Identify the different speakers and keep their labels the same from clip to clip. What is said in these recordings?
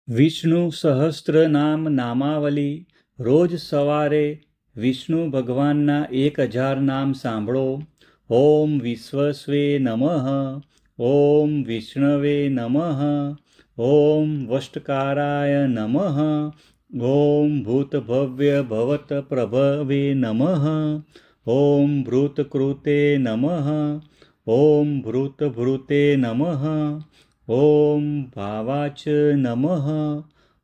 Speaker 1: વિષ્ણુ સહસ્ત્ર નામ નામાવલી રોજ સવારે વિષ્ણુ ભગવાનના 1000 નામ સાંભળો. ઓમ વિશ્વસ્વે નમઃ, ઓમ વિષ્ણવે નમઃ, ઓમ વષ્ટકારાય નમઃ, ઓમ ભૂતભવ્ય ભવત પ્રભવે નમઃ, ઓમ ભૃતકૃતે નમઃ, ઓમ ભૃતભૃતે નમઃ, ઓમ ભાવાચ નમઃ,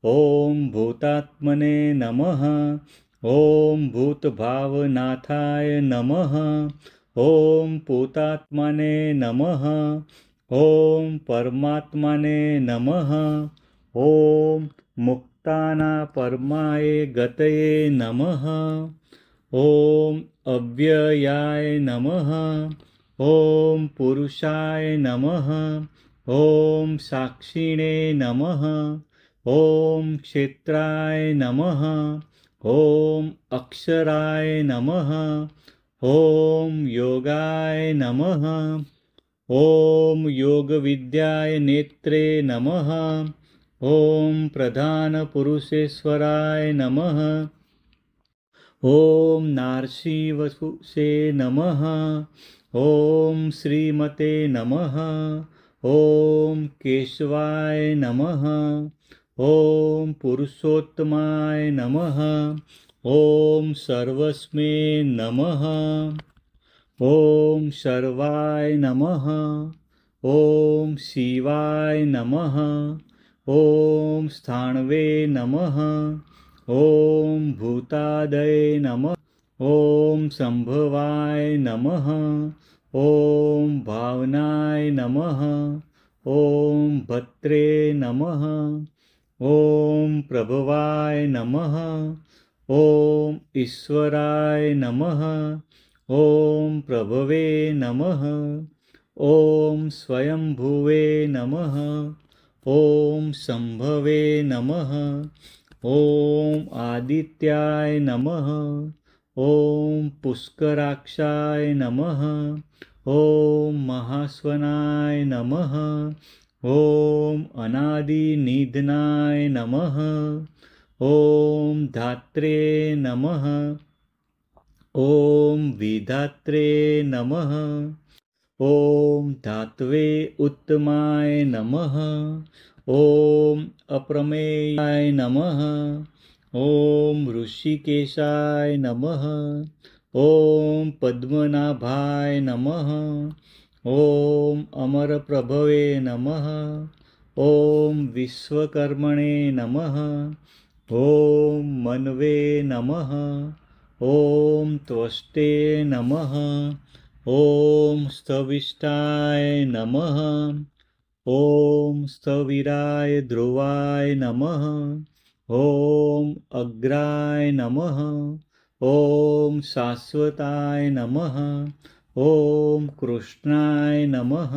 Speaker 1: ઓમ ભૂતાત્મને નમઃ, ઓમ ભૂતભાવનાથાય નમઃ, ઓમ પૂતાત્માને નમઃ, ઓમ પરમાત્માને નમઃ, ઓમ મુક્તાના પરમાય ગતયે નમઃ, ઓમ અવ્યયાય નમઃ, ઓમ પુરુષાય નમઃ, ઓમ સાક્ષિણે નમઃ, ઓમ ક્ષેત્રાય નમઃ, ઓમ અક્ષરાય નમઃ, ઓમ યોગાય નમઃ, ઓમ યોગવિદ્યાય નેત્રે નમઃ, ઓમ પ્રધાન પુરુષેશ્વરાય નમઃ, ઓમ નારસિંહવસુષે નમઃ, ઓમ શ્રીમતે નમઃ, ઓમ કેશવાય નમઃ, ઓમ પુરુષોત્તમાય નમઃ, ઓમ સર્વસ્મે નમઃ, ઓમ સર્વાય નમઃ, ઓમ શિવાય નમઃ, ઓમ સ્થાણવે નમઃ, ઓમ ભૂતાદય નમઃ, ઓમ સંભવાય નમઃ, ઓમ ભાવનાય નમઃ, ઓમ ભત્રે નમઃ, ઓમ પ્રભવાય નમઃ, ઓમ ઈશ્વરાય નમઃ, ઓમ પ્રભવે નમઃ, ઓમ સ્વયંભુવે નમઃ, ઓમ સંભવે નમઃ, ઓમ આદિત્યાય નમઃ, ઓમ પુષ્કરાક્ષાય નમઃ, ઓમ મહાસ્વનાય નમઃ, ઓમ અનાદિનિધનાય નમઃ, ઓમ ધાત્રે નમઃ, ઓમ વિધાત્રે નમઃ, ઓમ ધાત્વે ઉત્તમાય નમઃ, ઓમ અપ્રમેયાય નમઃ, ઓમ ઋષિકેશાય નમઃ, ઓમ પદ્મનાભાય નમઃ, ઓમ અમરપ્રભવે નમઃ, ઓમ વિશ્વકર્મણે નમઃ, ઓમ મન્વે નમઃ, ઓમ ત્વષ્ટે નમઃ, ઓમ સ્થવિષ્ઠાય નમઃ, ઓમ સ્થવિરાય ધ્રુવાય નમઃ, ઓમ અગ્રાય નમઃ, ઓમ શાશ્વતાય નમઃ, ઓમ કૃષ્ણાય નમઃ,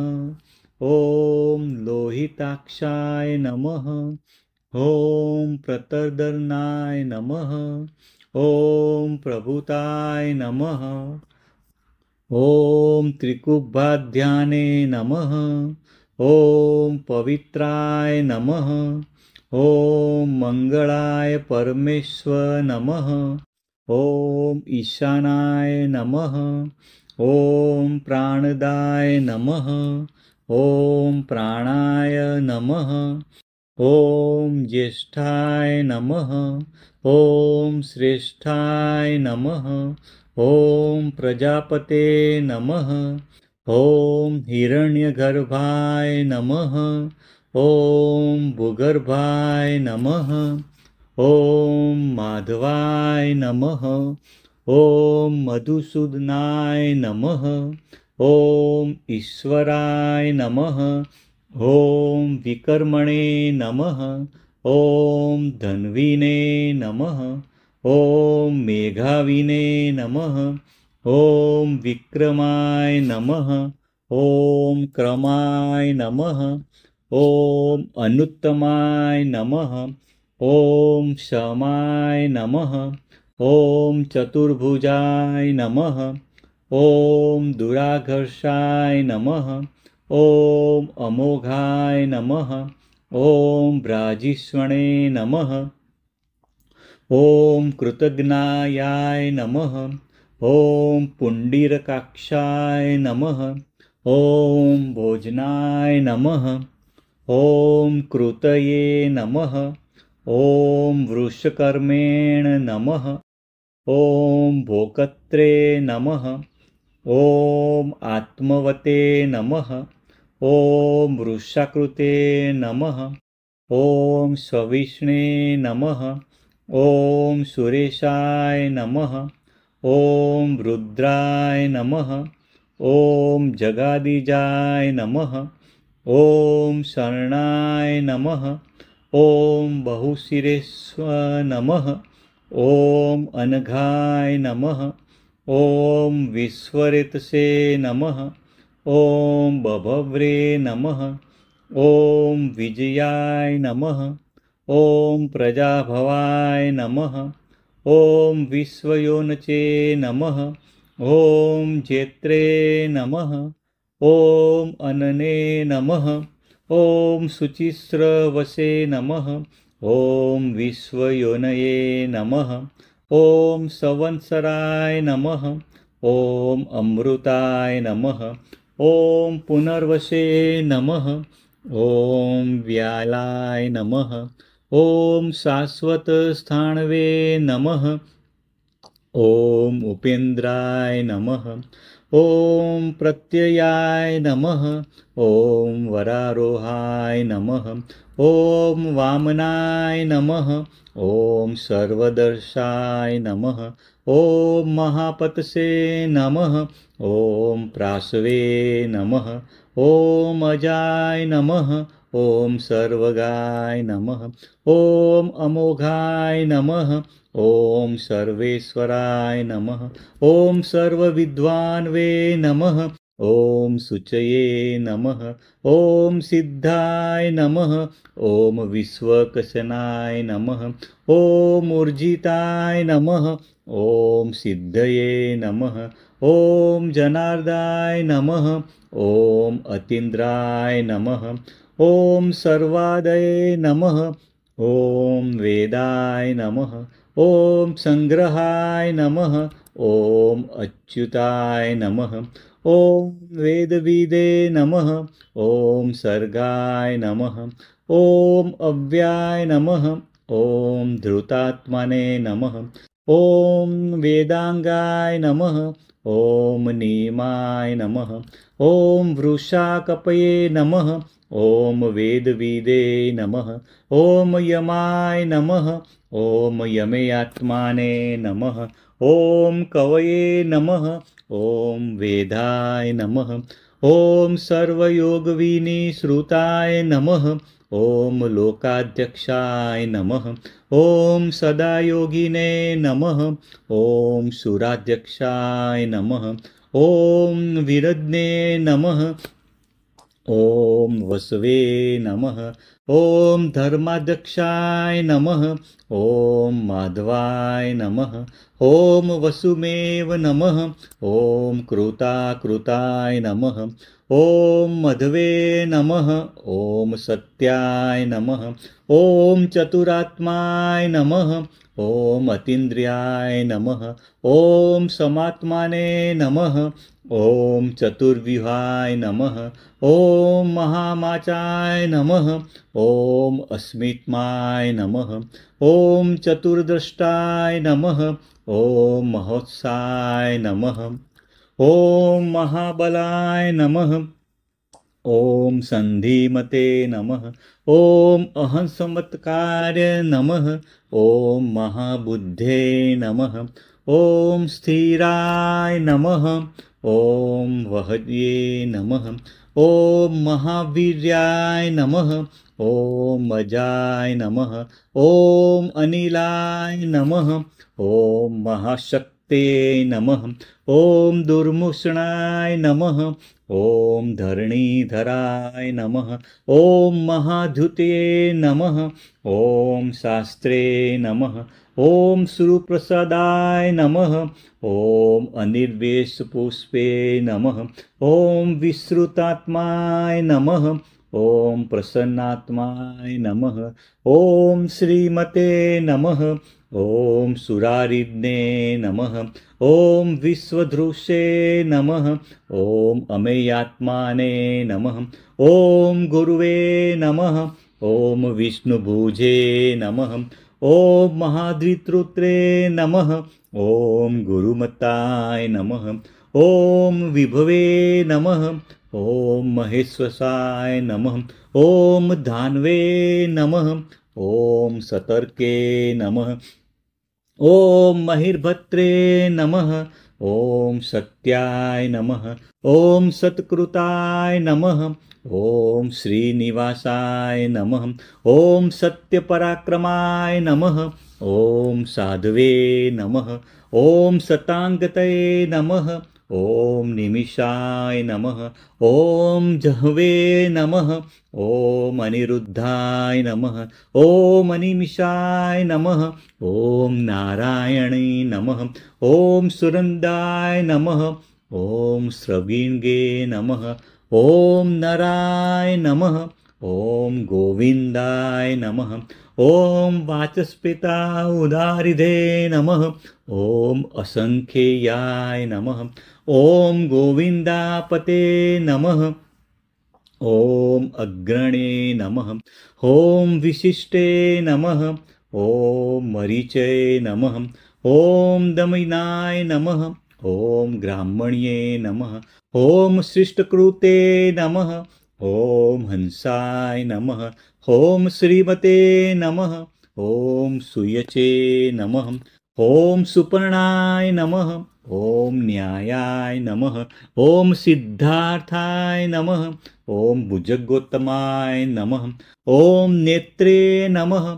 Speaker 1: ઓમ લોહિતાક્ષાય નમઃ, ઓમ પ્રતર્દનાય નમઃ, ઓમ પ્રભુતાય નમઃ, ઓમ ત્રિકુબ્બાધ્યાને નમઃ, ઓમ પવિત્રાય નમઃ, ઓમ મંગળાય પરમેશ્વર નમઃ, ઓમ ઈશાનાય નમઃ, ઓમ પ્રાણદાય નમઃ, ઓમ પ્રાણાય નમઃ, ઓમ જ્યેષ્ઠાય નમઃ, ઓમ શ્રેષ્ઠાય નમઃ, ઓમ પ્રજાપતે નમઃ, ઓમ હિરણ્યગર્ભાય નમઃ, ઓમ ભૂગર્ભાય નમઃ, ઓમ માધવાય નમઃ, ઓમ મધુસૂદનાય નમઃ, ઓમ ઈશ્વરાય નમઃ, ઓમ વિકર્મણે નમઃ, ઓમ ધન્વીને નમઃ, ઓમ મેઘાવિને નમઃ, ઓમ વિક્રમાય નમઃ, ઓમ ક્રમાય નમઃ, ઓમ અનુત્તમાય નમઃ, ઓમ શમાય નમઃ, ઓમ ચતુર્ભુજાય નમઃ, ઓમ દુરાઘર્ષાય નમઃ, ઓમ અમોઘાય નમઃ, ॐ भ्राजिष्वणे नमः। ॐ कृतज्ञायाय नमः। ॐ पुण्डरीकाक्षाय नमः। ॐ भोजनाय नमः। ॐ कृतये नमः। ॐ वृषकर्मेण नमः। ॐ भोक्त्रे नमः। ॐ आत्मवते नमः। ॐ वृषाकृते नमः। ॐ सविष्णे नमः। ॐ सुरेशाय नमः। ॐ रुद्राय नमः। ॐ जगादिजाय नमः। ॐ शरणाय नमः। ॐ बहुशिरेश्वर नमः। ॐ अनघाय नमः। ॐ विश्वरेतसे नमः। ॐ बभव्रे नमः। ॐ विजयाय नमः। ॐ प्रजाभवाय नमः। ॐ विश्वयोनचे नमः। ॐ जेत्रे नमः। ॐ अनने नमः। ॐ शुचिस्रवसे नमः। ॐ विश्वयोनये नमः। ॐ संवत्सराय नमः। ॐ अमृताय नमः। ॐ पुनर्वसे नमः। ॐ व्यालाय नमः। ॐ शाश्वतस्थाणवे नमः। ॐ उपेन्द्राय नमः। ॐ प्रत्ययाय नमः। ॐ वरारोहाय नमः। ॐ वामनाय नमः। ॐ सर्वदर्शाय नमः। ॐ महापतसे नमः। ॐ प्रासवे नमः। ॐ अजाय नमः। ॐ सर्वगाय नमः। ॐ अमोघाय नमः। ॐ सर्वेश्वराय नमः। ॐ सर्वविद्वान्वे नमः। ॐ शुचये नमः। ॐ सिद्धाय नमः। ॐ विश्वकशनाय नमः। ॐ ऊर्जिताय नमः। ॐ सिद्धये नमः। ॐ जनार्दाय नमः। ॐ अतीन्द्राय नमः। ॐ सर्वादये नमः। ॐ वेदाय नमः। ॐ संग्रहाय नमः। ॐ अच्युताय नमः। ॐ वेदविदे नमः। ॐ सर्गाय नमः। ॐ अव्याय नमः। ॐ धृतात्मने नमः। ॐ वेदांगाय नमः। ॐ नीमाय नमः। ॐ वृषाकपये नमः। ॐ वेदविदे नमः। ॐ यमाय नमः। ॐ यमेयात्माने नमः। ॐ कवये नमः। ॐ वेदाय नमः। ॐ सर्वयोगविनिश्रुताय नमः। ॐ लोकाध्यक्षाय नमः। ॐ सदायोगिने नमः। ॐ सुराध्यक्षाय नमः। ॐ विरज्ञे नमः। ॐ वसवे नमः। ॐ धर्माध्यक्षाय नमः। ॐ माधवाय नमः। ॐ वसुमेव नमः। ॐ कृताकृताय नमः। ॐ मधवे नमः। ॐ सत्याय नमः। ॐ चतुरात्माय नमः। ॐ अतीन्द्रियाय नमः। ॐ समात्माने नमः। ॐ चतुर्व्यूहाय नमः। ॐ महामाचाय नमः। ॐ अस्मित्माय नमः। ॐ चतुर्द्रष्टाय नमः। ॐ महोत्साय नमः। ॐ महाबलाय नमः। ॐ सन्धिमते नमः। ॐ अहंसमत्कार्य नमः। ॐ महाबुद्धे नमः। ॐ स्थिराय नमः। ॐ वहये नमः। ॐ महावीर्याय नमः। ॐ अजाय नमः। ॐ अनिलाय नमः। ॐ महाशक्ते नमः। ॐ दुर्मुषणाय नमः। ॐ धरणीधराय नमः। ॐ महाधुते नमः। ॐ शास्त्रे नमः। ॐ सुप्रसादाय नमः। ॐ अनिर्वेशपुष्पे नमः। ॐ विश्रुतात्माय नमः। ॐ प्रसन्नात्माय नमः। ॐ श्रीमते नमः। ॐ सुरारिज्ञे नमः। ॐ विश्वधृषे नमः। ॐ अमेयात्माने नमः। ॐ गुरुवे नमः। ॐ विष्णुभुजे नमः। ॐ महाद्वितृत्रे नमः। ॐ गुरुमताय नमः। ॐ विभवे नमः। ॐ महेश्वसाय नमः। ॐ धान्वे नमः। ॐ सतर्के नमः। ॐ महिर्भद्रे नमः। ॐ सत्याय नमः। ॐ सत्कृताय नमः। ॐ श्रीनिवासाय नमः। ॐ सत्यपराक्रमाय नमः। ॐ साधवे नमः। ॐ सतांगतये नमः। ॐ निमिषाय नमः। ॐ जह्वे नमः। ॐ अनिरुद्धाय नमः। ॐ अनिमिषाय नमः। ॐ नारायणे नमः। ॐ सुरन्दाय नमः। ॐ स्रविङ्गे नमः। ॐ नराय नमः। ॐ गोविन्दाय नमः। ॐ वाचस्पतिता उदारिधे नमः। ॐ असंख्येयाय नमः। ॐ गोविन्दापते नमः। ॐ अग्रणे नमः। ॐ विशिष्टे नमः। ॐ मरीचे नमः। ॐ दमिनाय नमः। ॐ ग्राह्मण्ये नमः। ॐ शिष्टकृते नमः। ॐ हंसाय नमः। ॐ श्रीमते नमः। ॐ सूयचे नमः। ॐ सुपर्णाय नमः। ॐ न्यायाय नमः। ॐ सिद्धार्थाय नमः। ॐ भुजगोत्तमाय नमः। ॐ नेत्रे नमः।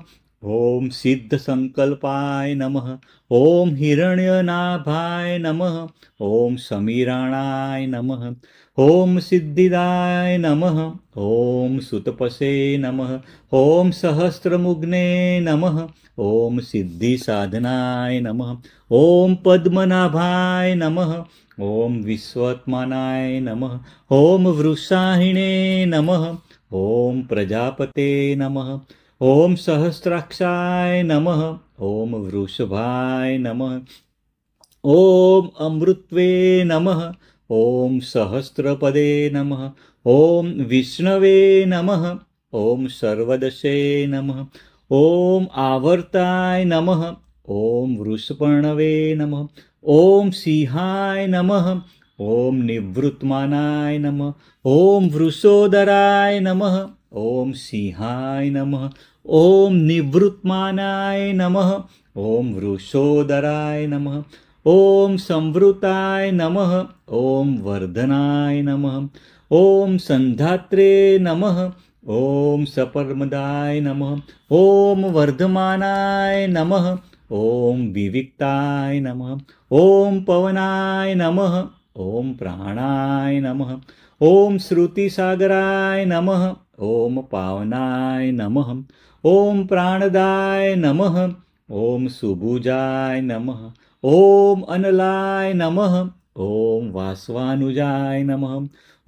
Speaker 1: ॐ सिद्धसंकल्पाय नमः। ॐ हिरण्यनाभाय नमः। ॐ समीराणाय नमः। ॐ सिद्धिदाय नमः। ॐ सुतपसे नमः। ॐ सहस्रमुग्ने नमः। ॐ सिद्धिसाधनाय नमः। ॐ पद्मनाभाय नमः। ॐ विश्वात्मनाय नमः। ॐ वृषाहिणे नमः। ॐ प्रजापते नमः। ॐ सहस्राक्षाय नमः। ॐ वृषभाय नमः। ॐ अमृत्वे नमः। ॐ सहस्रपदे नमः। ॐ विष्णवे नमः। ॐ सर्वदशे नमः। ॐ आवर्ताय नमः। ॐ वृषपर्णवे नमः। ॐ सिंहाय नमः। ॐ निवृत्तमानाय नमः। ॐ वृषोदराय नमः। ॐ सिंहाय नमः। ॐ निवृत्तमानाय नमः। ॐ वृषोदराय नमः। ॐ संवृताय नमः। ॐ वर्धनाय नमः। ॐ संधात्रे नमः। ॐ सपर्मदाय नमः। ॐ वर्धमानाय नमः। ॐ विविक्ताय नमः। ॐ पवनाय नमः। ॐ प्राणाय नमः। ॐ श्रुतिसागराय नमः। ॐ पावनाय नमः। ॐ प्राणदाय नमः। ॐ सुभुजाय नमः। ॐ अनलाय नमः। ॐ वासवानुजाय नमः।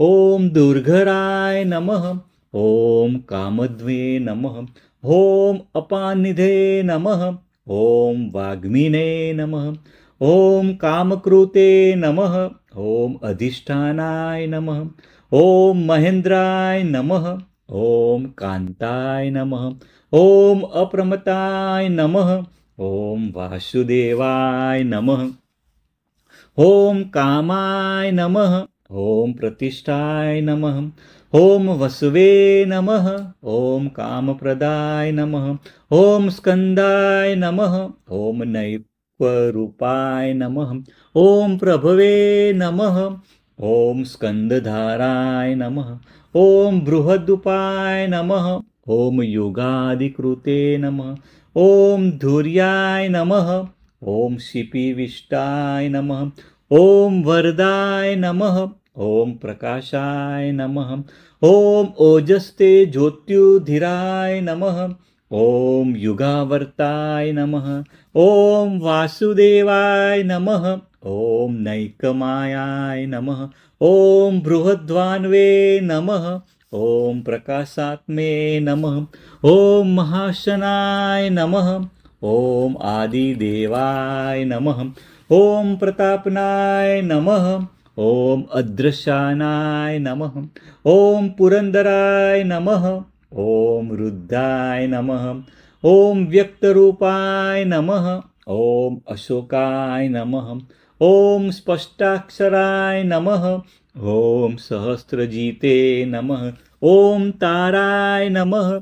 Speaker 1: ॐ दुर्घराय नमः। ॐ कामध्वे नमः। ॐ अपानिधे नमः। ॐ वाग्मिने नमः। ॐ कामकृते नमः। ॐ अधिष्ठानाय नमः। ॐ महेन्द्राय नमः। ॐ कान्ताय नमः। ॐ अप्रमताय नमः। ॐ वासुदेवाय नमः। ॐ कामाय नमः। ॐ प्रतिष्ठाय नमः। ॐ वसवे नमः। ॐ कामप्रदाय नमः। ॐ स्कन्दाय नमः। ॐ नैकरूपाय नमः। ॐ प्रभवे नमः। ॐ स्कन्दधाराय नमः। ॐ बृहदुपाय नमः। ॐ युगादिकृते नमः। ॐ धुर्याय नमः। ॐ शिपिविष्टाय नमः। ॐ वरदाय नमः। ॐ प्रकाशाय नमः। ॐ ओजस्ते ज्योत्युधीराय नमः। ॐ युगावर्ताय नमः। ॐ वासुदेवाय नमः। ॐ नैकमायाय नमः। ॐ बृहद्वान्वे नमः। ॐ प्रकाशात्मे नमः। ॐ महाशनाय नमः। ॐ आदिदेवाय नमः। ॐ प्रतापनाय नमः। ॐ अदृश्यानाय नमः। ॐ पुरंदराय नमः। ॐ रुद्राय नमः। ॐ व्यक्तरूपाय नमः। ॐ अशोकाय नमः। ॐ स्पष्टाक्षराय नमः। ॐ सहस्रजीते नमः। ॐ ताराय नमः।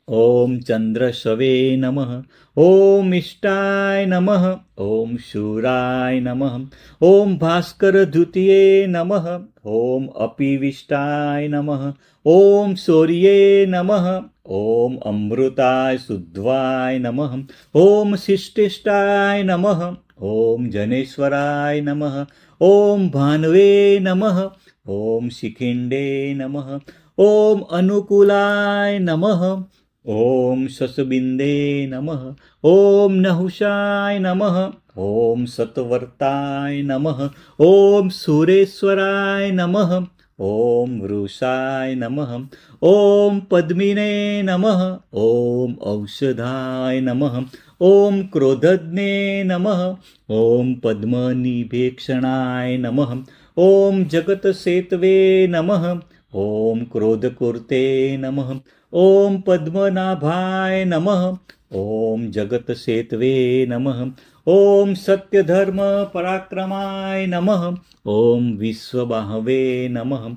Speaker 1: ॐ चंद्रशवे नमः। ॐ इष्टाय नमः। ॐ शूराय नमः। ॐ भास्करद्वितीये नमः। ॐ अपिविष्टाय नमः। ॐ सूर्ये नमः। ॐ अमृताय शुद्ध्वाय नमः। ॐ शिष्टिष्टाय नमः। ॐ जनेश्वराय नमः। ॐ भानवे नमः। ॐ शिखिंडे नमः। ॐ अनुकूलाय नमः। ॐ शशबिन्दे नमः। ॐ नहुषाय नमः। ॐ सत्वर्ताय नमः। ॐ सुरेश्वराय नमः। ॐ वृषाय नमः। ॐ पद्मिने नमः। ॐ औषधाय नमः। ॐ क्रोधज्ञे नमः। ॐ पद्मनिभेक्षणाय नमः। ॐ जगतसेतवे नमः। ॐ क्रोधकुर्ते नमः। ॐ पद्मनाभाय नमः। ॐ जगतसेतवे नमः। ॐ सत्यधर्मपराक्रमाय नमः। ॐ विश्वबाहवे नमः।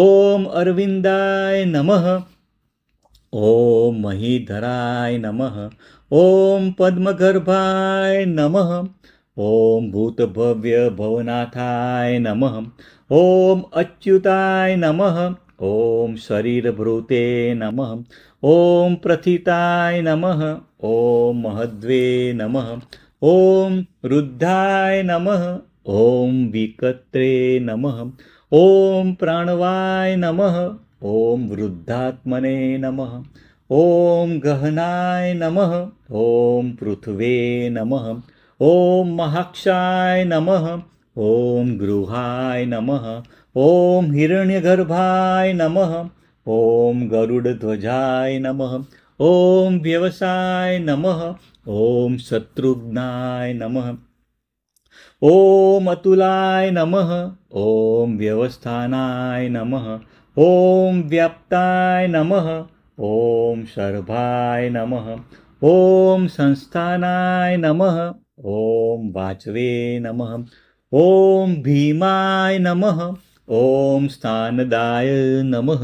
Speaker 1: ॐ अरविन्दाय नमः। ॐ महीधराय नमः। ॐ पद्मगर्भाय नमः। ॐ भूतभव्यभवनाथाय नमः। ॐ अच्युताय नमः। ॐ शरीरभृते नमः। ॐ प्रथिताय नमः। ॐ महद्वे नमः। ॐ रुद्धाय नमः। ॐ विकत्रे नमः। ॐ प्राणवाय नमः। ॐ वृद्धात्मने नमः। ॐ गहनाय नमः। ॐ पृथ्वे नमः। ॐ महाक्षाय नमः। ॐ गृहाय नमः। ॐ हिरण्यगर्भाय नमः। ॐ गरुडध्वजाय नमः। ॐ व्यवसाय नमः। ॐ शत्रुघ्नाय नमः। ॐ अतुलाय नमः। ॐ व्यवस्थानाय नमः। ॐ व्याप्ताय नमः। ॐ शर्भाय नमः। ॐ संस्थानाय नमः। ॐ वाचवे नमः। ॐ भीमाय नमः। ॐ स्थानदाय नमः।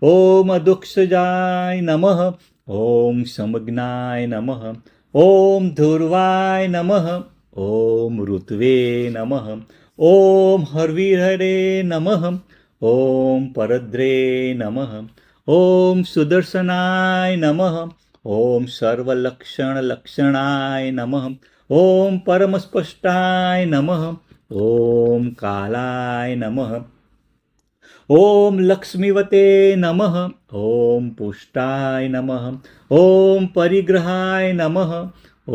Speaker 1: ॐ अदुक्षजाय नमः। ॐ समग्नाय नमः। ॐ धूर्वाय नमः। ॐ ऋत्वे नमः। ॐ हर्विहरे नमः। ॐ परद्रे नमः। ॐ सुदर्शनाय नमः। ॐ सर्वलक्षणलक्षणाय नमः। ॐ परमस्पष्टाय नमः। ॐ कालाय नमः। ॐ लक्ष्मीवते नमः। ॐ पुष्टाय नमः। ॐ परिग्रहाय नमः।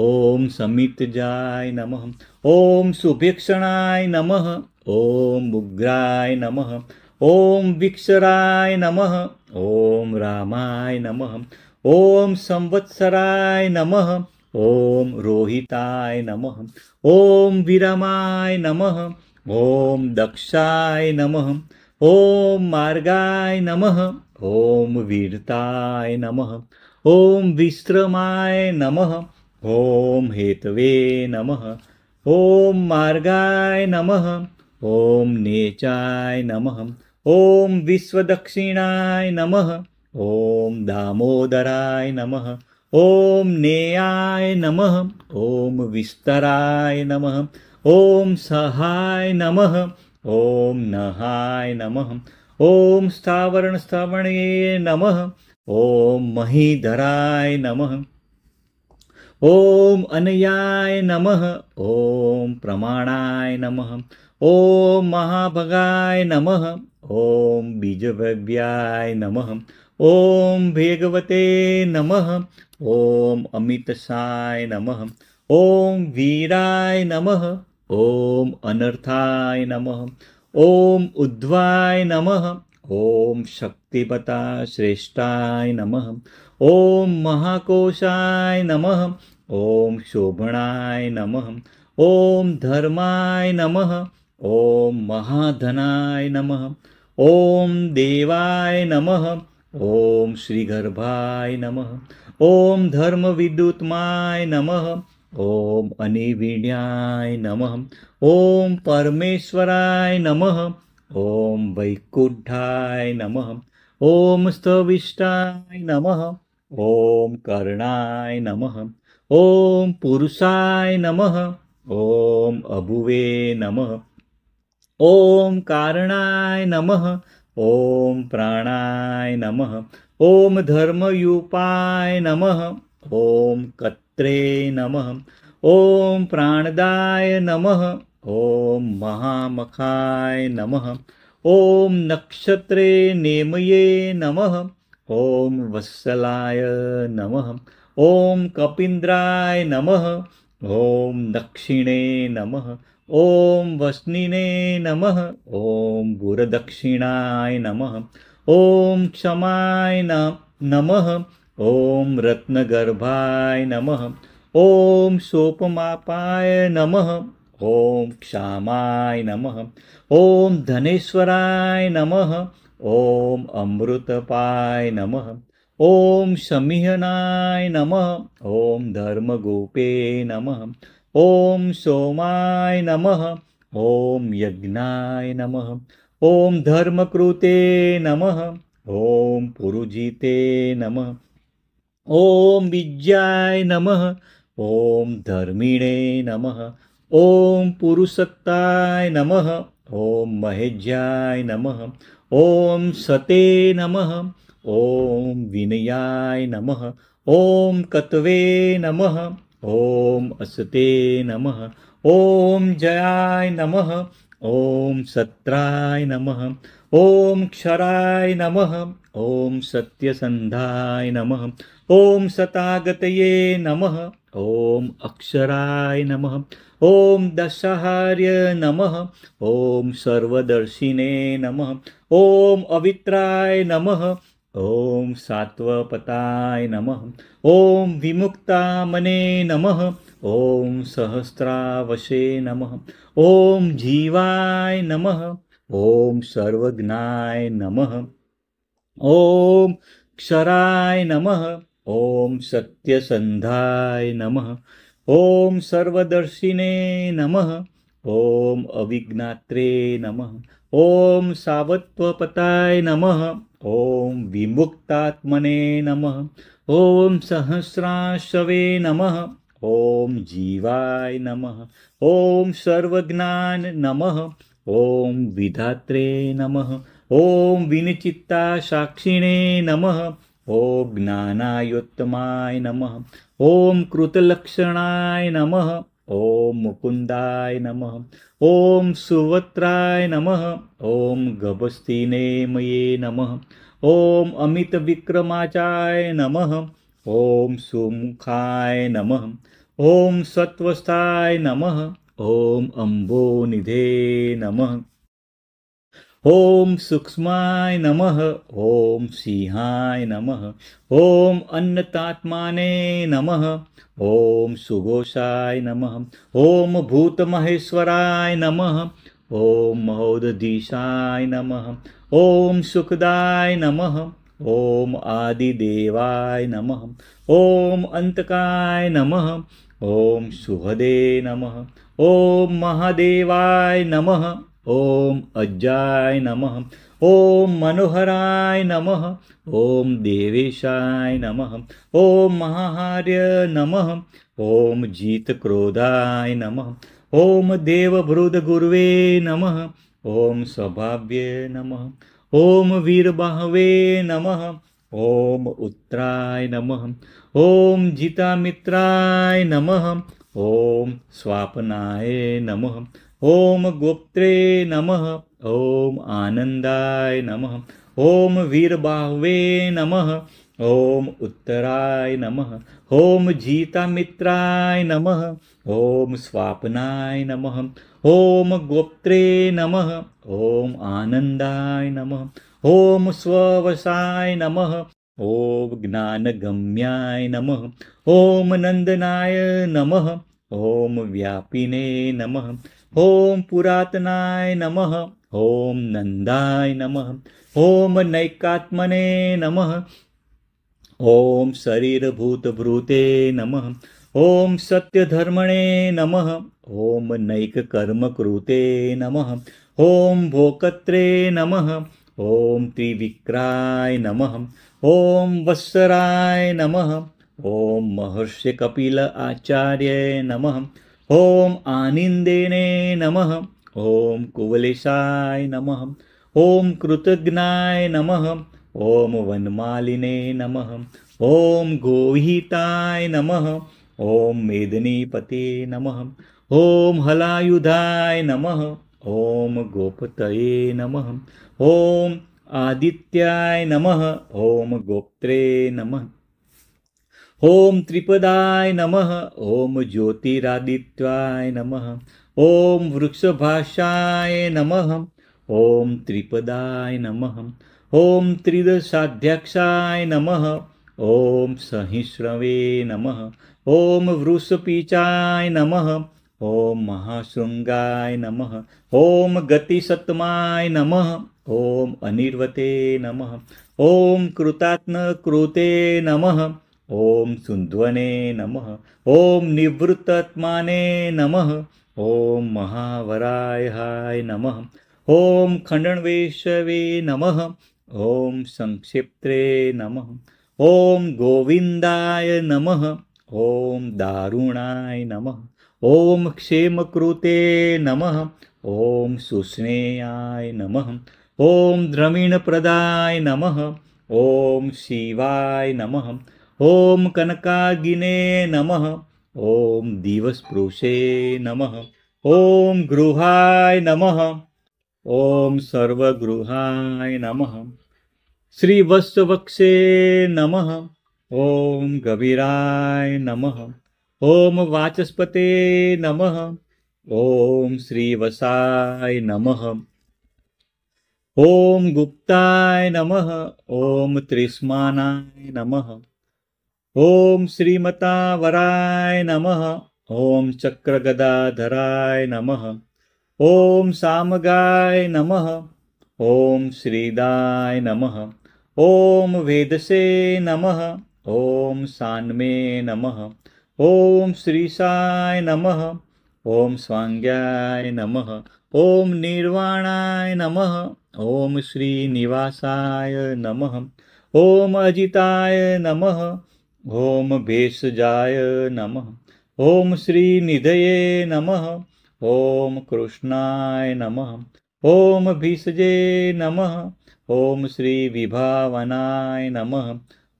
Speaker 1: ॐ समितजाय नमः। ॐ सुभीक्षणाय नमः। ॐ उग्राय नमः। ॐ विक्षराय नमः। ॐ रामाय नमः। ॐ संवत्सराय नमः। ॐ रोहिताय नमः। ॐ विरमाय नमः। ॐ दक्षाय नमः। ॐ मार्गाय नमः। ॐ वीरताय नमः। ॐ विश्रमाय नमः। ॐ हेतवे नमः। ॐ मार्गाय नमः। ॐ नेचाय नमः। ॐ विश्वदक्षिणाय नमः। ॐ दामोदराय नमः। ॐ नेयाय नमः। ॐ विस्तराय नमः। ॐ सहाय नमः। ॐ नहाय नमः। ॐ स्थावरणस्थावणये नमः। ॐ महीधराय नमः। ॐ अनयाय नमः। ॐ प्रमाणाय नमः। ॐ महाभगाय नमः। ॐ बीजभव्याय नमः। ॐ भेगवते नमः। ॐ अमितसाय नमः। ॐ वीराय नमः। ॐ अनर्थाय नमः। ॐ उद्ध्वाय नमः। ॐ शक्तिपता श्रेष्ठाय नमः। ॐ महाकोशाय नमः। ॐ शोभणाय नमः। ॐ धर्माय नमः। ॐ महाधनाय नमः। ॐ देवाय नमः। ॐ श्रीगर्भाय नमः। ॐ धर्मविद्युत्माय नमः। ॐ अनिवीण्याय नमः। ॐ परमेश्वराय नमः। ॐ वैकुंठाय नमः। ॐ स्थविष्ठाय नमः। ॐ कर्णाय नमः। ॐ पुरुषाय नमः। ॐ अभुवे नमः। ॐ कारणाय नमः। ॐ प्राणाय नमः। ॐ धर्मयूपाय नमः। ॐ कत्रे नमः। ॐ प्राणदाय नमः। ॐ महामखाय नमः। ॐ नक्षत्रे नेमये नमः। ॐ वत्सलाय नमः। ॐ कपीन्द्राय नमः। ॐ दक्षिणे नमः। ॐ वस्निने नमः। ॐ गुरदक्षिणाय नमः। ॐ क्षमाय नमः। ॐ रत्नगर्भाय नमः। ॐ सोपमापाय नमः। ॐ क्षामाय नमः। ॐ धनेश्वराय नमः। ॐ अमृतपाय नमः। ॐ शमिहनाय नमः। ॐ धर्मगोपे नमः। ॐ सोमाय नमः। ॐ यज्ञाय नमः। ॐ धर्मकृते नमः। ॐ पुरुजिते नमः। ॐ विज्ञाय नमः। ॐ धर्मिणे नमः। ॐ पुरुषत्ताय नमः। ॐ महेज्याय नमः। ॐ सते नमः। ॐ विनयाय नमः। ॐ कतवे नमः। ॐ असते नमः। ॐ जयाय नमः। ॐ सत्राय नमः। ॐ क्षराय नमः। ॐ सत्यसन्धाय नमः। ॐ सतागतये नमः। ॐ अक्षराय नमः। ॐ दशाहार्य नमः। ॐ सर्वदर्शिने नमः। ॐ अवित्राय नमः। ॐ सात्वपताय नमः। ॐ विमुक्तामने नमः। ॐ सहस्रावशे नमः। ॐ जीवाय नमः। ॐ सर्वज्ञाय नमः। ॐ क्षराय नमः। ॐ सत्यसन्धाय नमः। ॐ सर्वदर्शिने नमः। ॐ अविज्ञात्रे नमः। ॐ सावत्वपताय नमः। ॐ विमुक्तात्मने नमः। ॐ सहस्राशवे नमः। ॐ जीवाय नमः। ॐ सर्वज्ञान नमः। ॐ विधात्रे नमः। ॐ विनिचित्ता साक्षिणे नमः। ॐ ज्ञानायोत्तमाय नमः। ॐ कृतलक्षणाय नमः। ॐ मुकुन्दाय नमः। ॐ सुवत्राय नमः। ॐ गभस्तिनेमये नमः। ॐ अमितविक्रमाचाय नमः। ॐ सुमुखाय नमः। ॐ सत्वस्थाय नमः। ॐ अम्बोनिधे नमः। ॐ सूक्ष्माय नमः। ॐ सिंहाय नमः। ॐ अन्नतात्माने नमः। ॐ सुघोषाय नमः। ॐ भूतमहेश्वराय नमः। ॐ महोदधीशाय नमः। ॐ सुखदाय नमः। ॐ आदिदेवाय नमः। ॐ अन्तकाय नमः। ॐ शुभदे नमः। ॐ महादेवाय नमः। ॐ अज्जाय नमः। ॐ मनोहराय नमः। ॐ देवेशाय नमः। ॐ महाहार्य नमः। ॐ जितक्रोधाय नमः। ॐ देवभृदगुर्वे नमः। ॐ स्वभाव्ये नमः। ॐ वीरबाहवे नमः। ॐ उत्तराय नमः। ॐ जितामित्राय नमः। ॐ स्वापनाय नमः। ॐ गोप्त्रे नमः। ॐ आनन्दाय नमः। ॐ वीरबाहवे नमः। ॐ उत्तराय नमः। ॐ जितामित्राय नमः। ॐ स्वापनाय नमः। ॐ गोप्त्रे नमः। ॐ आनन्दाय नमः। ॐ स्ववसाय नमः। ॐ ज्ञानगम्याय नमः। ॐ नन्दनाय नमः। ॐ व्यापिने नमः। ॐ पुरातनाय नमः। ॐ नन्दाय नमः। ॐ नैकात्मने नमः। ॐ शरीरभूतभृते नमः। ॐ सत्यधर्मणे नमः। ॐ नैककर्मकृते नमः। ॐ भोक्त्रे नमः। ॐ त्रिविक्राय नमः। ॐ वत्सराय नमः। ॐ महर्षि कपिल आचार्य नमः। ॐ आनन्देने नमः। ॐ कुवलेशाय नमः। ॐ कृतज्ञाय नमः। ॐ वनमालिने नमः। ॐ गोहिताय नमः। ॐ मेदिनीपते नमः। ॐ हलायुधाय नमः। ॐ गोपतये नमः। ॐ आदित्याय नमः। ॐ गोप्त्रे नमः। ॐ त्रिपदाय नमः। ॐ ज्योतिरादित्याय नमः। ॐ वृक्षभाषाय नमः। ॐ त्रिपदाय नमः। ॐ त्रिदशाध्यक्षाय नमः। ॐ सहिष्णवे नमः। ॐ वृषपीचाय नमः। ॐ महाशृङ्गाय नमः। ॐ गतिसत्तमाय नमः। ॐ अनिर्वते नमः। ॐ कृतात्मकृते नमः। ॐ सुन्ध्वने नमः। ॐ निवृत्तात्माने नमः। ॐ महावरायाय नमः। ॐ खण्डवेशवे नमः। ॐ संक्षिप्त्रे नमः। ॐ गोविन्दाय नमः। ॐ दारुणाय नमः। ॐ क्षेमकृते नमः। ॐ सुस्नेयाय नमः। ॐ द्रविणप्रदाय नमः। ॐ शिवाय नमः। ॐ कनकागिने नमः। ॐ दिवसपुरुषे नमः। ॐ गृहाय नमः। ॐ सर्वगृहाय नमः। श्रीवत्सवक्षे नमः। ॐ गभीराय नमः। ॐ वाचस्पते नमः। ॐ श्रीवसाय नमः। ॐ गुप्ताय नमः। ॐ त्रिस्मानाय नमः। ॐ श्रीमतावराय नमः। ॐ चक्रगदाधराय नमः। ॐ सामगाय नमः। ॐ श्रीदाय नमः। ॐ वेदसे नमः। ॐ सान्मे नमः। ॐ श्रीशाय नमः। ॐ स्वाङ्ग्याय नमः। ॐ निर्वाणाय नमः। ॐ श्रीनिवासाय नमः। ॐ अजिताय नमः। ॐ भेषजाय नमः। ॐ श्रीनिधये नमः। ॐ कृष्णाय नमः। ॐ भिषजे नमः। ॐ श्रीविभावनाय नमः।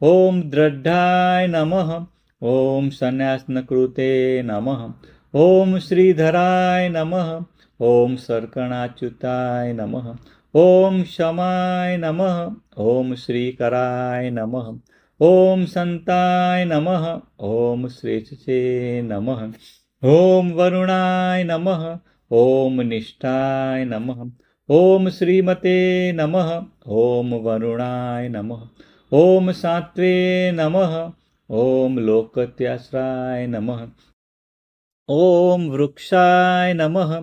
Speaker 1: ॐ दृढाय नमः। ॐ सन्यासनकृते नमः। ॐ श्रीधराय नमः। ॐ सर्कणाच्युताय नमः। ॐ शमाय नमः। ॐ श्रीकराय नमः। ॐ संताय नमः। ॐ श्रेष्ठे नमः। ॐ वरुणाय नमः। ॐ निष्ठाय नमः। ॐ श्रीमते नमः। ॐ वरुणाय नमः। ॐ सात्वे नमः। ॐ लोकत्याश्राय नमः। ॐ वृक्षाय नमः।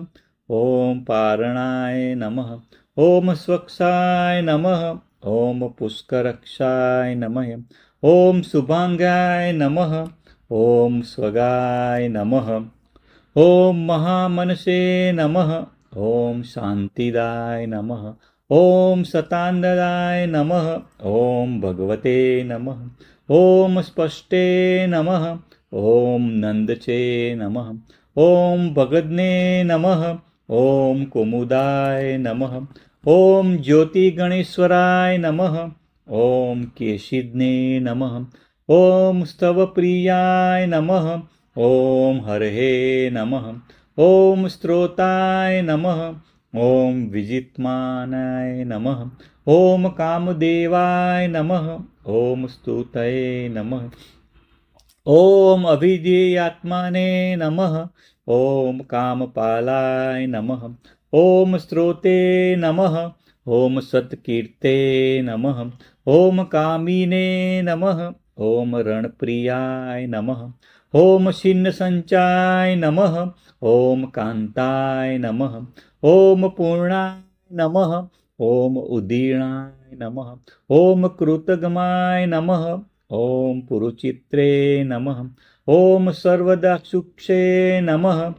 Speaker 1: ॐ पारणाय नमः। ॐ स्वक्षाय नमः। ॐ पुष्करक्षाय नमः। ॐ शुभांगाय नमः। ॐ स्वगाय नमः। ॐ महामनसे नमः। ॐ शान्तिदाय नमः। ॐ सतानंदाय नमः। ॐ भगवते नमः। ॐ स्पष्टे नमः। ॐ नंदचे नमः। ॐ भगदने नमः। ॐ कुमुदाय नमः। ॐ ज्योतिगणेश्वराय नमः। ॐ केशिज्ञे नमः। ॐ स्तवप्रियाय नमः। ॐ हरहे नमः। ॐ स्त्रोताय नमः। ॐ विजित्मानाय नमः। ॐ कामदेवाय नमः। ॐ स्तुतये नमः। ॐ अभिधेयात्माने नमः। ॐ कामपालाय नमः। ॐ स्रोते नमः। ॐ सत्कीर्ते नमः। ॐ कामिने नमः। ॐ रणप्रियाय नमः। ॐ छिन्नसञ्चाय नमः। ॐ कान्ताय नमः। ॐ पूर्णाय नमः। ॐ उदीर्णाय नमः। ॐ कृतगमाय नमः। ॐ पुरुचित्रे नमः। ॐ सर्वदाक्षुक्षे नमः।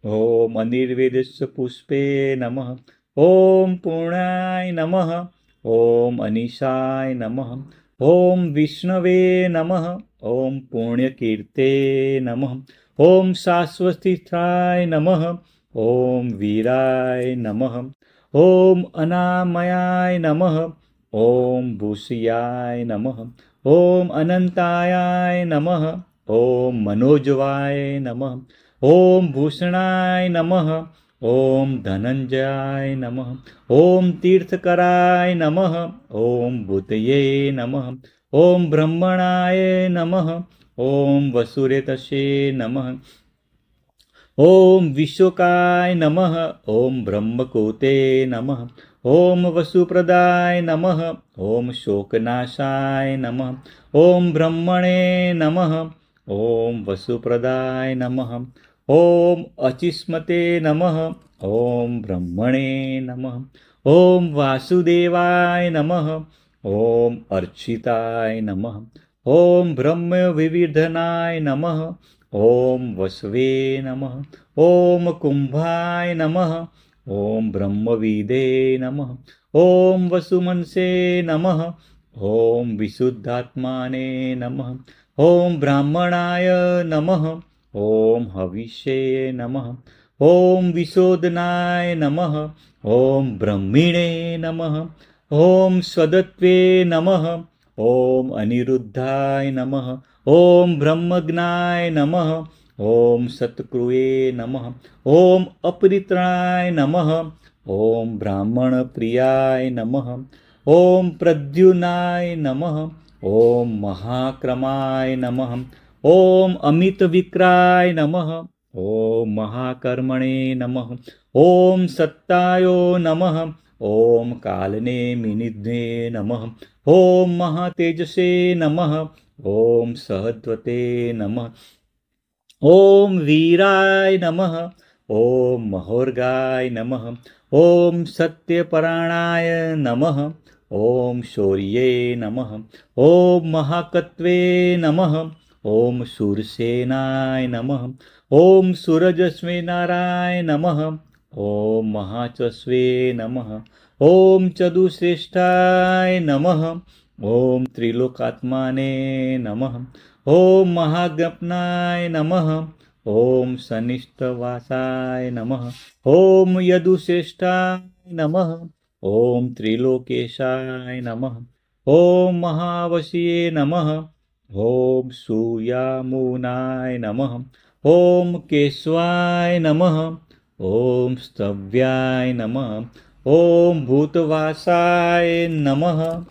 Speaker 1: ॐ अनिर्वेदस्य पुष्पे नमः। ॐ पूर्णाय नमः। ॐ अनिशाय नमः। ॐ विष्णवे नमः। ॐ पुण्यकीर्ते नमः। ॐ शाश्वतस्थिताय नमः। ॐ वीराय नमः। ॐ अनामयाय नमः। ॐ भूषयाय नमः। ॐ अनन्ताय नमः। ॐ मनोजवाय नमः। ॐ भूषणाय नमः। ॐ धनञ्जयाय नमः। ॐ तीर्थकराय नमः। ॐ भूतये नमः। ॐ ब्रह्मणाय नमः। ॐ वसुरेतसे नमः। ॐ विश्वकाय नमः। ॐ ब्रह्मकोते नमः। ॐ वसुप्रदाय नमः। ॐ शोकनाशाय नमः। ॐ ब्रह्मणे नमः। ॐ वसुप्रदाय नमः। ॐ अचिस्मते नमः। ॐ ब्रह्मणे नमः। ॐ वासुदेवाय नमः। ॐ अर्चिताय नमः। ॐ ब्रह्मविवर्धनाय नमः। ॐ वसवे नमः। ॐ कुम्भाय नमः। ॐ ब्रह्मविदे नमः। ॐ वसुमनसे नमः। ॐ विशुद्धात्माने नमः। ॐ ब्राह्मणाय नमः। ॐ हविष्ये नमः। ॐ विशोधनाय नमः। ॐ ब्रह्मिणे नमः। ॐ स्वदत्वे नमः। ॐ अनिरुद्धाय नमः। ॐ ब्रह्मज्ञाय नमः। ॐ सत्कृये नमः। ॐ अपरित्राय नमः। ॐ ब्राह्मणप्रियाय नमः। ॐ प्रद्युनाय नमः। ॐ महाक्रमाय नमः। ॐ अमितविक्राय नमः। ॐ महाकर्मणे नमः। ॐ सत्तायो नमः। ॐ कालनेमिनिध्ये नमः। ॐ महातेजसे नमः। ॐ सहद्वते नमः। ॐ वीराय नमः। ॐ महोर्गाय नमः। ॐ सत्यपराणाय नमः। ॐ शौर्ये नमः। ॐ महाकत्वे नमः। ॐ शूरसेनाय नमः। ॐ सूरजस्वेनाराय नमः। ॐ महाचस्वे नमः। ॐ चतुश्रेष्ठाय नमः। ॐ त्रिलोकात्माने नमः। ॐ महाज्ञप्नाय नमः। ॐ सनिष्ठवासाय नमः। ॐ यदुश्रेष्ठाय नमः। ॐ त्रिलोकेशाय नमः। ॐ महावशीये नमः। ॐ सूयामुनाय नमः। ॐ केशवाय नमः। ॐ स्तव्याय नमः। ॐ भूतवासाय नमः।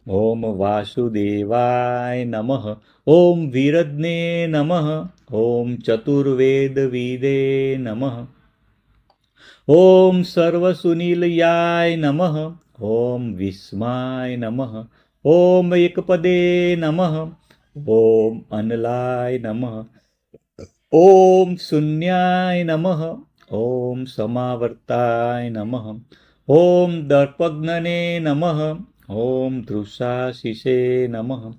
Speaker 1: ॐ वासुदेवाय नमः। ॐ वीरज्ञे नमः। ॐ चतुर्वेदविदे नमः। ॐ सर्वसुनीलयाय नमः। ॐ विस्माय नमः। ॐ एकपदे नमः। ॐ अनलाय नमः। ॐ शून्याय नमः। ॐ समावर्ताय नमः। ॐ दर्पघ्नने नमः। ॐ धृषाशिषे नमः।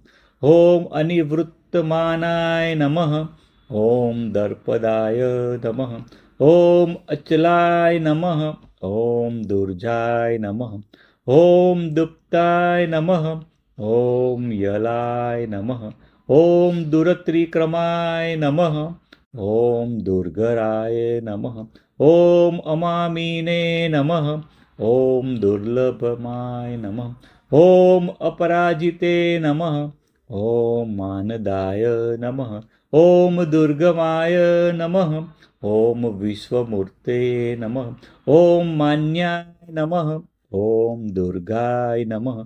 Speaker 1: ॐ अनिवृत्तमानाय नमः। ॐ दर्पदाय नमः। ॐ अचलाय नमः। ॐ दुर्जाय नमः। ॐ दुप्ताय नमः। ॐ यलाय नमः। ॐ दुरत्रिक्रमाय नमः। ॐ दुर्गराय नमः। ॐ अमामिने नमः। ॐ दुर्लभमाय नमः। ॐ अपराजिते नमः। ॐ मानदाय नमः। ॐ दुर्गमाय नमः। ॐ विश्वमूर्ते नमः। ॐ मान्याय नमः। ॐ दुर्गाय नमः।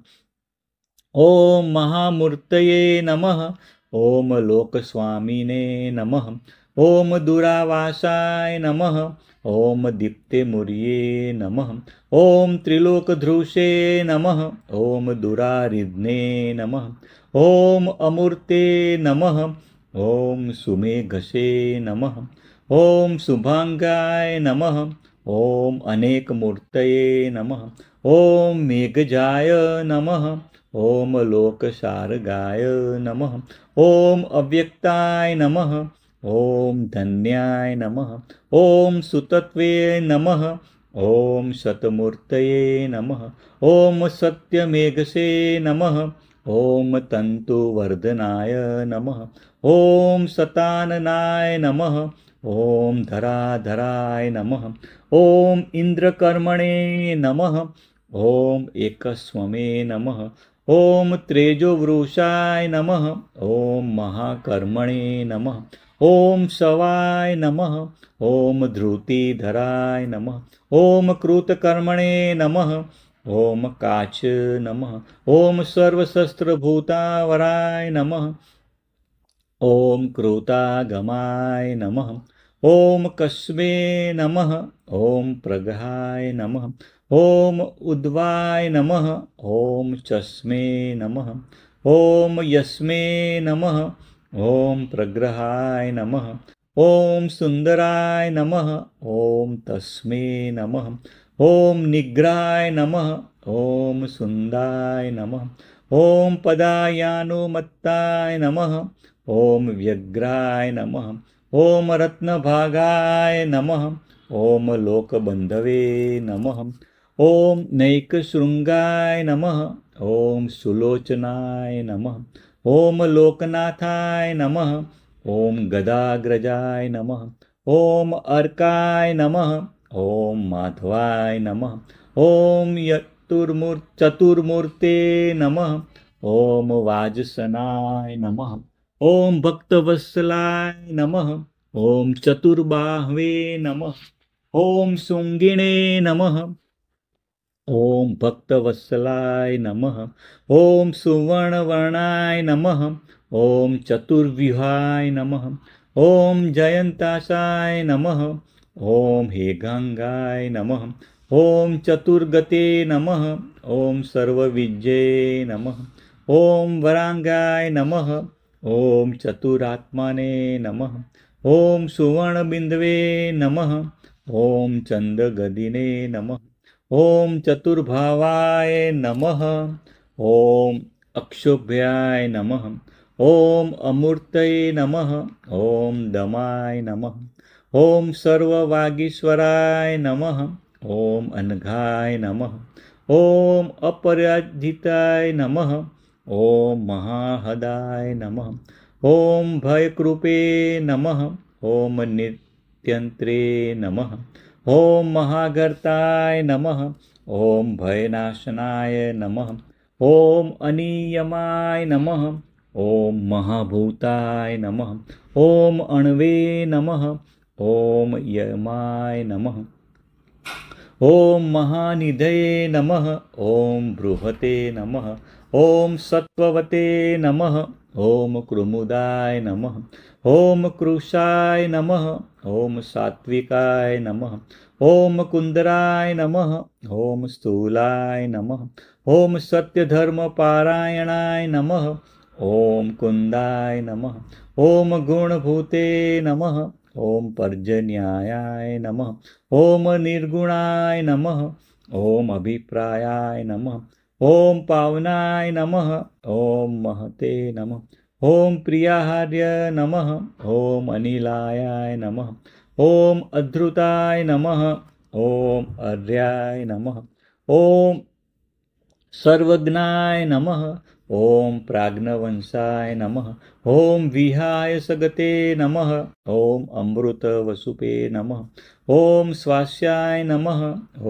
Speaker 1: ॐ महामूर्तये नमः। ॐ लोकस्वामिने नमः। ॐ दुरावासाय नमः। ॐ दीप्तिमूर्ये नमः। ॐ त्रिलोकधृषे नमः। ॐ दुरारिध्ने नमः। ॐ अमूर्ते नमः। ॐ सुमेघसे नमः। ॐ शुभांगाय नमः। ॐ अनेकमूर्तये नमः। ॐ मेघजाय नमः। ॐ लोकशार्गाय नमः। ॐ अव्यक्ताय नमः। ॐ धन्याय नमः। ॐ सुतत्वे नमः। ॐ शतमूर्तये नमः। ॐ सत्यमेघसे नमः। ॐ तन्तुवर्धनाय नमः। ॐ शताननाय नमः। ॐ धराधराय नमः। ॐ इन्द्रकर्मणे नमः। ॐ एकस्वमे नमः। ॐ तेजोवृषाय नमः। ॐ महाकर्मणे नमः। ॐ शवाय नमः। ॐ धृतिधराय नमः। ॐ कृतकर्मणे नमः। ॐ काच नमः। ॐ सर्वशस्त्रभूतावराय नमः। ॐ कृतागमाय नमः। ॐ कस्मे नमः। ॐ प्रगहाय नमः। ॐ उद्वाय नमः। ॐ चस्मे नमः। ॐ यस्मे नमः। ॐ प्रग्रहाय नमः। ॐ सुन्दराय नमः। ॐ तस्मै नमः। ॐ निग्रहाय नमः। ॐ सुन्दाय नमः। ॐ पदायानुमत्ताय नमः। ॐ व्यग्राय नमः। ॐ रत्नभागाय नमः। ॐ लोकबन्धवे नमः। ॐ नैकशृङ्गाय नमः। ॐ सुलोचनाय नमः। ॐ लोकनाथाय नमः। ॐ गदाग्रजाय नमः। ॐ अर्काय नमः। ॐ माधवाय नमः। ॐ चतुर्मूर्ते नमः। ॐ वाजसनाय नमः। ॐ भक्तवत्सलाय नमः। ॐ चतुर्बाहवे नमः। ॐ शृङ्गिणे नमः। ॐ भक्तवत्सलाय नमः। ॐ सुवर्णवर्णाय नमः। ॐ चतुर्व्यूहाय नमः। ॐ जयन्तासाय नमः। ॐ हेगांगाय नमः। ॐ चतुर्गते नमः। ॐ सर्वविजये नमः। ॐ वरांगाय नमः। ॐ चतुरात्माने नमः। ॐ सुवर्णबिन्दवे नमः। ॐ चन्द्रगदिने नमः। ॐ चतुर्भावाय नमः। ॐ अक्षोभ्याय नमः। ॐ अमूर्तये नमः। ॐ दमाय नमः। ॐ सर्ववागीश्वराय नमः। ॐ अनघाय नमः। ॐ अपराजिताय नमः। ॐ महाहदाय नमः। ॐ भयकृपे नमः। ॐ नित्यन्त्रे नमः। ॐ महागर्ताय नमः। ॐ भयनाशनाय नमः। ॐ अनियमाय नमः। ॐ महाभूताय नमः। ॐ अण्वे नमः। ॐ यमाय नमः। ॐ महानिधये नमः। ॐ बृहते नमः। ॐ सत्त्ववते नमः। ॐ कृमुदाय नमः। ॐ कृशाय नमः। ॐ सात्विकाय नमः। ॐ कुन्दराय नमः। ॐ स्थूलाय नमः। ॐ सत्यधर्मपारायणाय नमः। ॐ कुन्दाय नमः। ॐ गुणभूते नमः। ॐ पर्जन्याय नमः। ॐ निर्गुणाय नमः। ॐ अभिप्रायाय नमः। ॐ पावनाय नमः। ॐ महते नमः। ॐ प्रियाहार्य नमः। ॐ अनिलाय नमः। ॐ अधृताय नमः। ॐ अर्याय नमः। ॐ सर्वज्ञाय नमः। ॐ प्राज्ञवंशाय नमः। ॐ विहाय सगते नमः। ॐ अमृतवसुपे नमः। ॐ स्वास्याय नमः।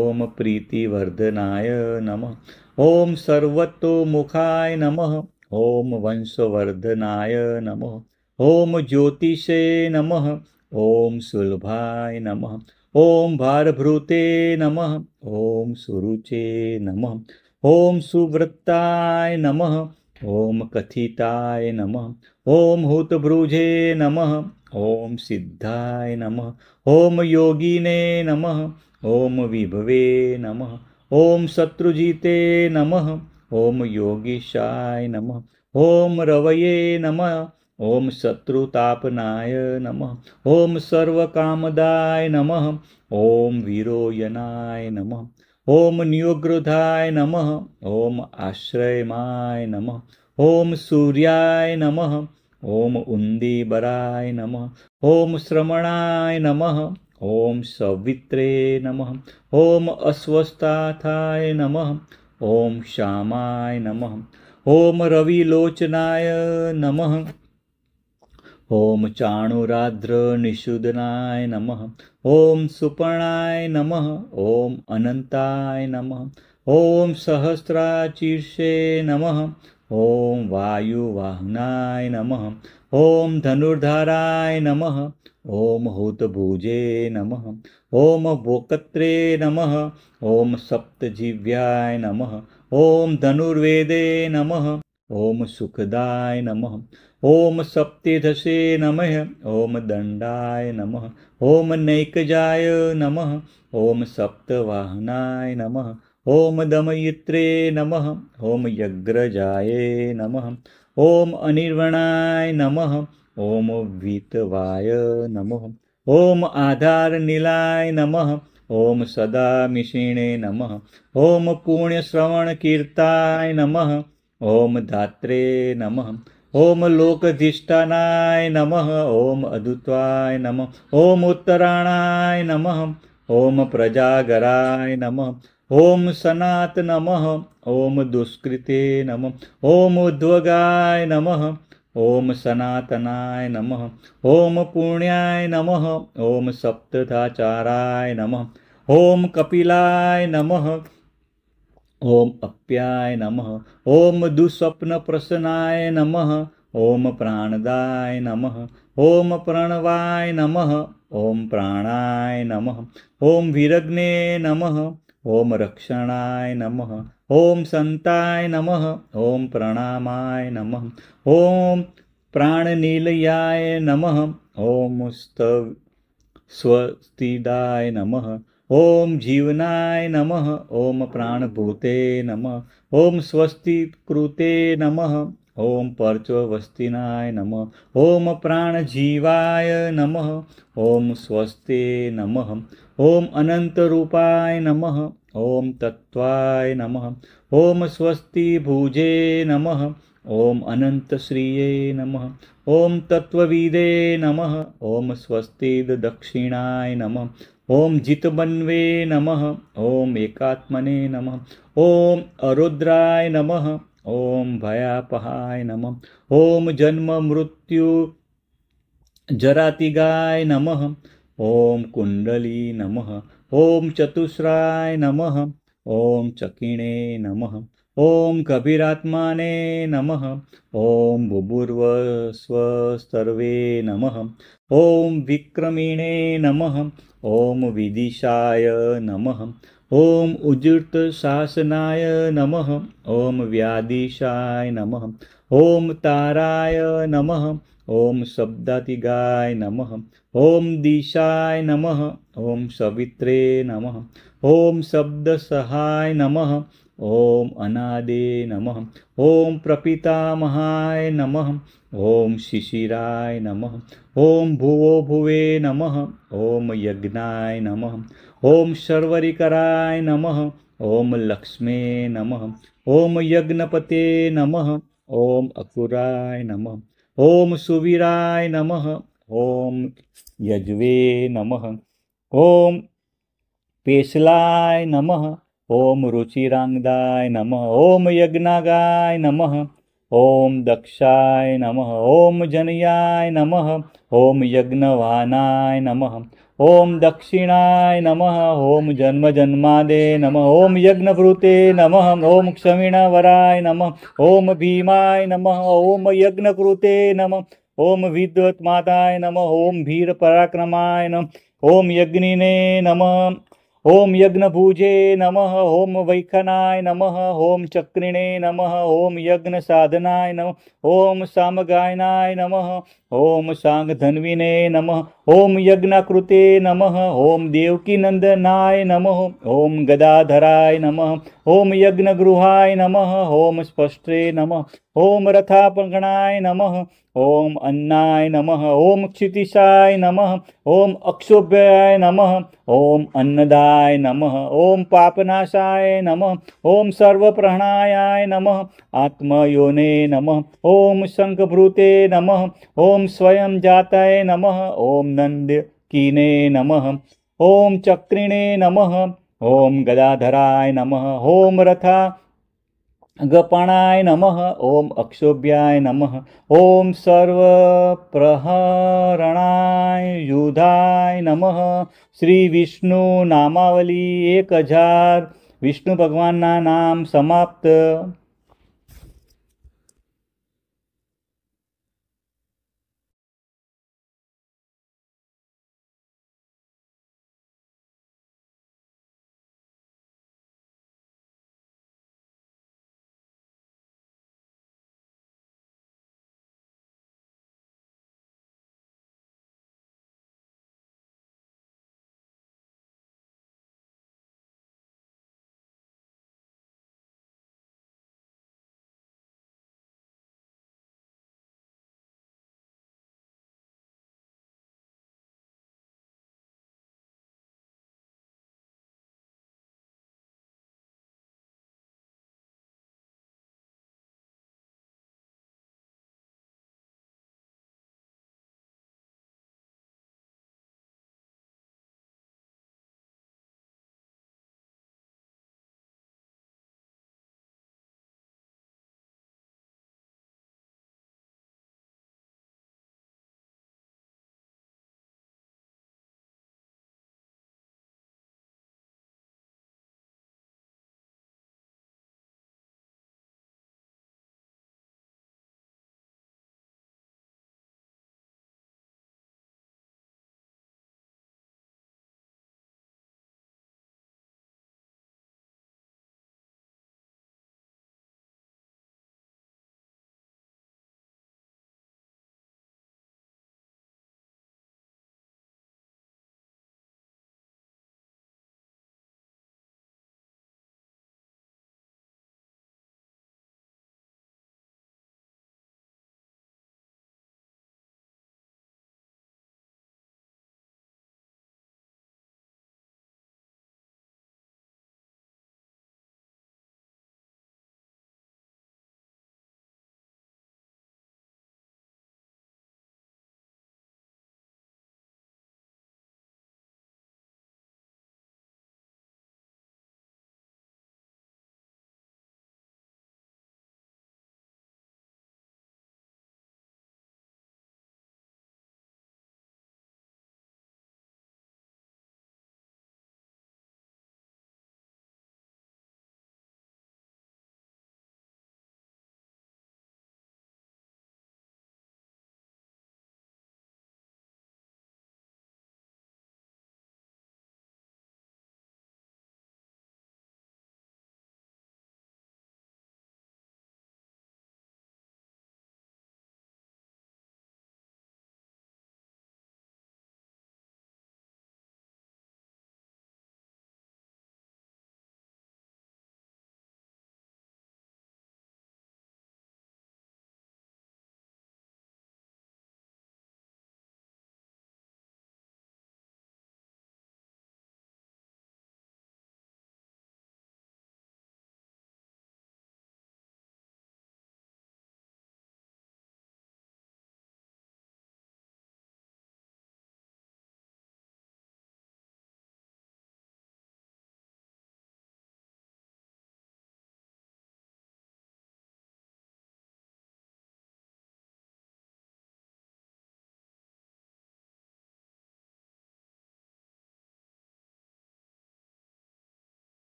Speaker 1: ॐ प्रीतिवर्धनाय नमः। ॐ सर्वतोमुखाय नमः। ॐ वंशवर्धनाय नमः। ॐ ज्योतिषे नमः। ॐ सुलभाय नमः। ॐ भारभृते नमः। ॐ सुरुचे नमः। ॐ सुव्रताय नमः। ॐ कथिताय नमः। ॐ हूतभृजे नमः। ॐ सिद्धाय नमः। ॐ योगिने नमः। ॐ विभवे नमः। ॐ शत्रुजिते नमः। ॐ योगीशाय नमः। ॐ रवये नमः। ॐ शत्रुतापनाय नमः। ॐ सर्वकामदाय नमः। ॐ वीरोयनाय नमः। ॐ नियोग्रोधाय नमः। ॐ आश्रयमाय नमः। ॐ सूर्याय नमः। ॐ उन्दीबराय नमः। ॐ श्रमणाय नमः। ॐ सवित्रे नमः। ॐ अस्वस्थाय नमः। ॐ श्यामाय नमः। ॐ रविलोचनाय नमः। ॐ चाणुराद्र निषूदनाय नमः। ॐ सुपर्णाय नमः। ॐ अनंताय नमः। ॐ सहस्राशीर्षे नमः। ॐ वायुवाहनाय नमः। ॐ धनुर्धाराय नमः। ॐ हूतभुजे नमः। ॐ भोक्त्रे नमः। ॐ सप्तजिह्वाय नमः। ॐ धनुर्वेदे नमः। ॐ सुखदाय नमः। ॐ सप्तधसे नमः। ॐ दण्डाय नमः। ॐ नैकजाय नमः। ॐ सप्तवाहनाय नमः। ॐ दमयित्रे नमः। ॐ यज्ञजाय नमः। ॐ अनिर्वणाय नमः। ॐ वीतवाय नमः। ॐ आधारनीलाय नमः। ॐ सदामिषिणे नमः। ॐ पुण्यश्रवणकीर्ताय नमः। ॐ धात्रे नमः। ॐ लोकधिष्ठानाय नमः। ॐ अदुत्वाय नमः। ॐ उत्तराणाय नमः। ॐ प्रजागराय नमः। ॐ सनात नमः। ॐ दुष्कृते नमः। ॐ उद्वगाय नमः। ॐ सनातनाय नमः। ॐ पुण्याय नमः। ॐ सप्तधाचाराय नमः। ॐ कपिलाय नमः। ॐ अप्याय नमः। ॐ दुःस्वप्नप्रसन्नाय नमः। ॐ प्राणदाय नमः। ॐ प्रणवाय नमः। ॐ प्राणाय नमः। ॐ विरग्ने नमः। ॐ रक्षणाय नमः। ॐ संताय नमः। ॐ प्रणामाय नमः। ॐ प्राणनिलयाय नमः। ॐ स्वस्तिदाय नमः। ॐ जीवनाय नमः। ॐ प्राणभूते नमः। ॐ स्वस्तिकृते नमः। ॐ पर्चवस्तिनाय नमः। ॐ प्राणजीवाय नमः। ॐ स्वस्ते नमः। ॐ अनन्तरूपाय नमः। ॐ तत्त्वाय नमः। ॐ स्वस्तिभुजे नमः। ॐ अनन्तश्रिये नमः। ॐ तत्त्वविदे नमः। ॐ स्वस्तिदक्षिणाय नमः। ॐ जितमन्वे नमः। ॐ एकात्मने नमः। ॐ अरुद्राय नमः। ॐ भयापहाय नमः। ॐ जन्म मृत्यु जरातिगाय नमः। ॐ कुण्डली नमः। ॐ चतुस्राय नमः। ॐ चकिणे नमः। ॐ कबीरात्माने नमः। ॐ बुभुर्वस्वस्तर्वे नमः। ॐ विक्रमिणे नमः। ॐ विदिशाय नमः। ॐ उज्जृतशासनाय नमः। ॐ व्याधिशाय नमः। ॐ ताराय नमः। ॐ शब्दातिगाय नमः। ॐ दिशाय नमः। ॐ सवित्रे नमः। ॐ शब्दसहाय नमः। ॐ अनादे नमः। ॐ प्रपितामहाय नमः। ॐ शिशिराय नमः। ॐ भुवो भुवे नमः। ॐ यज्ञाय नमः। ॐ शर्वरीकराय नमः। ॐ लक्ष्मे नमः। ॐ यज्ञपते नमः। ॐ अकुराय नमः। ॐ सुवीराय नमः। ॐ यज्वे नमः। ॐ पेशलाय नमः। ॐ रुचिरांगदाय नमः। ॐ यज्ञागाय नमः। ॐ दक्षाय नमः। ॐ जनयाय नमः। ॐ यज्ञवाहनाय नमः। ॐ दक्षिणाय नमः। ॐ जन्मजन्मादे नमः। ॐ यज्ञभृते नमः। ॐ क्षमिणवराय नमः। ॐ भीमाय नमः। ॐ यज्ञकृते नमः। ओम विद्वत्माताय नमः। ओम वीरपराक्रमाय नमः। ओम यज्ञिने नमः। ओम यज्ञभुजे नमः। ओम वैखनाय नमः। ओम चक्रिणे नमः। ओम यज्ञ साधनाय नमः। ओम सामगायनाय नमः। ओम सांगधन्विने नमः। ओम यज्ञकृते नमः। ओम देवकीनंदनाय नमः। ओम गदाधराय नमः। ओम यज्ञगृहाय नमः। ओम स्पष्टे नमः। ओम रथापगणाय नमः। ओम अन्नाय नमः। ओम क्षितिशाय नमः। ओम अक्षोभ्याय नमः। ओम अन्नदाय नमः। ओम पापनाशाय नमः। ओम सर्वप्रहणायाय नमः। आत्मयोने नमः। ओम शंखभृते नमः। ओम स्वयं जाताय नमः। ओम नंदकीने नमः। ओम चक्रिणे नमः। ओम गदाधराय नमः। ओम रथा गपाणाय नमः। ओम अक्षोभ्याय नमः। ओम सर्वप्रहरणाय युधाय नमः। श्री विष्णु नामावली 1000 विष्णु भगवानना नाम समाप्त।